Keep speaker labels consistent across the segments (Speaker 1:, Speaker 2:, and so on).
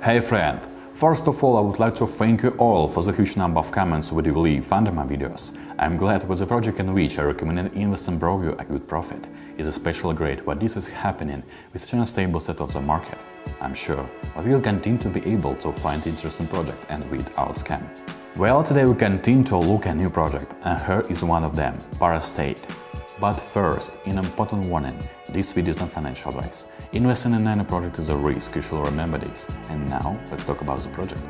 Speaker 1: Hey friend! First of all, I would like to thank you all for the huge number of comments you would leave under my videos. I'm glad with the project in which I recommend invest and bring you a good profit. It's especially great what this is happening with such a stable set of the market. I'm sure we will continue to be able to find interesting project and without scam. Well, today we continue to look at a new project, and here is one of them, ParaState. But first, an important warning, this video is not financial advice. Investing in any project is a risk, you should remember this. And now, let's talk about the project.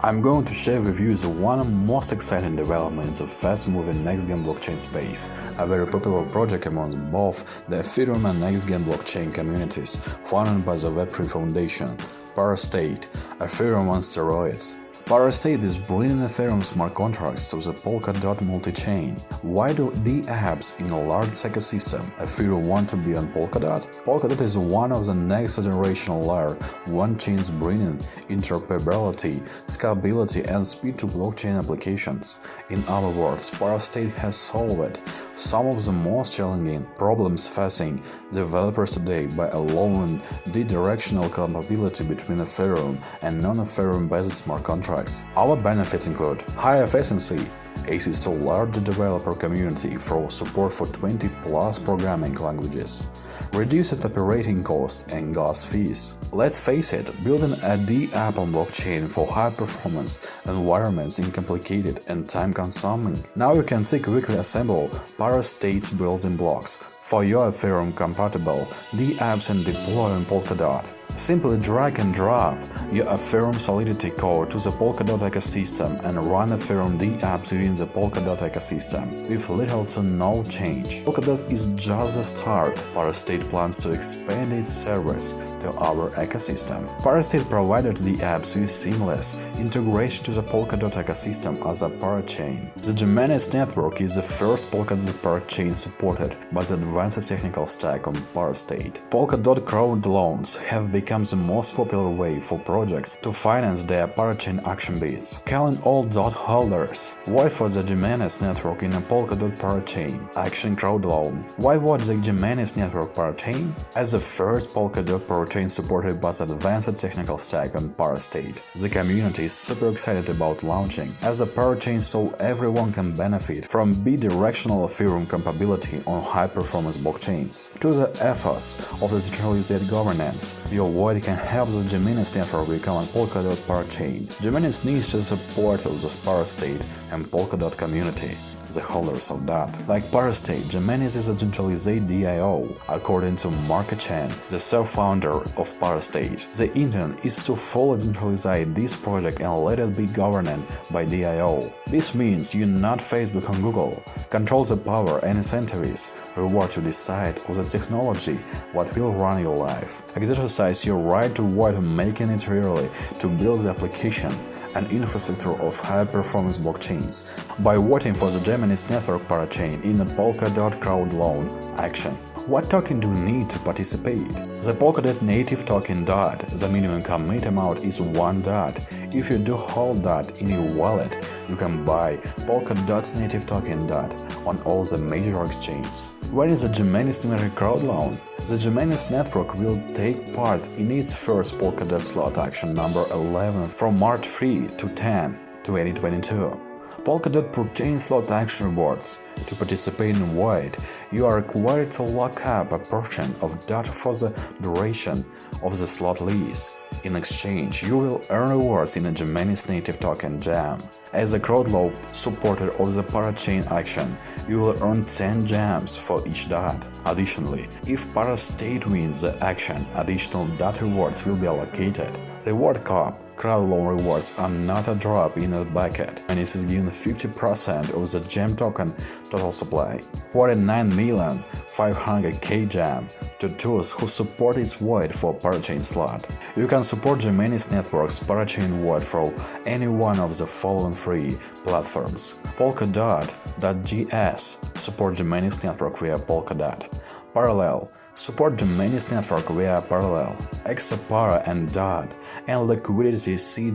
Speaker 1: I'm going to share with you one of the most exciting developments of fast-moving next-gen blockchain space, a very popular project among both the Ethereum and next-gen blockchain communities, founded by the Web3 Foundation, ParaState, Ethereum on steroids. ParaState is bringing Ethereum smart contracts to the Polkadot multi-chain. Why do the apps in a large ecosystem Ethereum want to be on Polkadot? Polkadot is one of the next generation layer 1 chains bringing interoperability, scalability and speed to blockchain applications. In other words, ParaState has solved some of the most challenging problems facing developers today by allowing the directional compatibility between Ethereum and non-Ethereum based smart contracts. Our benefits include high efficiency, access to large developer community for support for 20+ programming languages, reduced operating cost and gas fees. Let's face it, building a D app on blockchain for high-performance environments is complicated and time-consuming. Now you can quickly assemble ParaState's building blocks for your Ethereum-compatible D apps and deploy on Polkadot. Simply drag and drop your Ethereum Solidity core to the Polkadot ecosystem and run Ethereum D apps within the Polkadot ecosystem with little to no change. Polkadot is just the start. ParaState plans to expand its service to our ecosystem. ParaState provided the apps with seamless integration to the Polkadot ecosystem as a parachain. The Gemini's network is the first Polkadot parachain supported by the advanced technical stack on ParaState. Polkadot crowd loans have become the most popular way for projects to finance their parachain action bids. Calling all DOT holders, why for the Gemini's network in a Polkadot parachain action crowd loan? Why was the Gemini's network parachain? As the first Polkadot parachain supported by the advanced technical stack on ParaState, the community is super excited about launching as a parachain so everyone can benefit from bidirectional Ethereum compatibility on high-performance blockchains. To the ethos of the decentralized governance, your wallet can help the Gemini's network become a Polkadot parachain. Gemini's needs the support of the ParaState and Polkadot community, the holders of that. Like ParaState, Gemini's is a decentralized DIO. According to marketcup, the self-founder of ParaState, the intent is to fully decentralize this project and let it be governed by DIO. This means you, not Facebook and Google, control the power and incentives, reward to decide on the technology what will run your life. Exercise your right to vote, making it really to build the application and infrastructure of high-performance blockchains by voting for the Gemini's network parachain in a Polkadot crowd loan action. What token do you need to participate? The Polkadot native token DOT. The minimum commit amount is 1 DOT. If you do hold DOT in your wallet, you can buy Polkadot's native token DOT on all the major exchanges. When is the Gemini's network crowd loan? The Gemini's network will take part in its first Polkadot slot action number 11 from March 3 to 10, 2022. Polkadot per-chain slot action rewards. To participate in Void, you are required to lock up a portion of DOT for the duration of the slot lease. In exchange, you will earn rewards in a Gemini's native token GEM. As a crowd loan supporter of the parachain action, you will earn 10 gems for each DOT. Additionally, if ParaState wins the action, additional DOT rewards will be allocated. Reward cap. Crowd loan rewards are not a drop in a bucket, and it is given 50% of the GEM token total supply. 49,500,000 GEM to those who support its void for parachain slot. You can support Gemini's network's parachain void from any one of the following 3 platforms. Polkadot.gs support Gemini's network via Polkadot. Parallel support Gemini's network via Parallel, Exapara and DOT, and Liquidity C.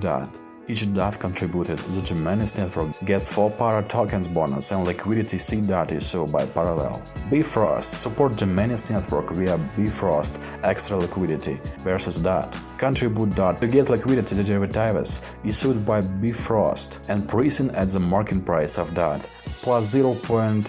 Speaker 2: Each DOT contributed to the Gemini's network gets 4 Para tokens bonus and liquidity C DOT is sold by parallel. Bifrost support Gemini's network via Bifrost extra liquidity versus DOT. Contribute DOT to get liquidity to derivatives issued by Bifrost and pricing at the market price of DOT plus 0.04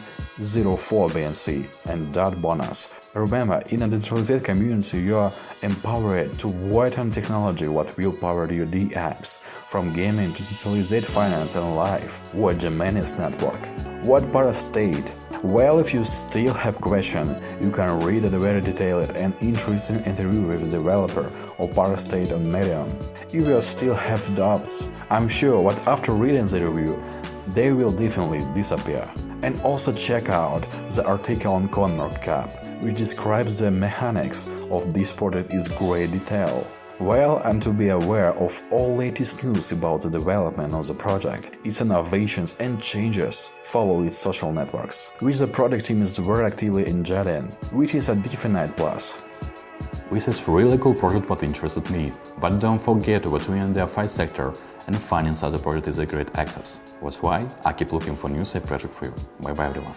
Speaker 2: BNC and DOT bonus. Remember, in a decentralized community, you are empowered to work on technology what will power your D apps, from gaming to decentralized finance and life. What Gemini's network? What ParaState? Well, if you still have questions, you can read a very detailed and interesting interview with the developer of ParaState on Medium. If you still have doubts, I'm sure that after reading the review, they will definitely disappear. And also check out the article on coinmarketcup, which describes the mechanics of this project in great detail. Well, and to be aware of all latest news about the development of the project, its innovations and changes, follow its social networks, which the project team is very actively engaging, which is a definite plus.
Speaker 1: This is really cool project what interested me, but don't forget that we are in the DeFi sector and finding such a project is a great access. That's why I keep looking for new safe project for you. Bye bye everyone.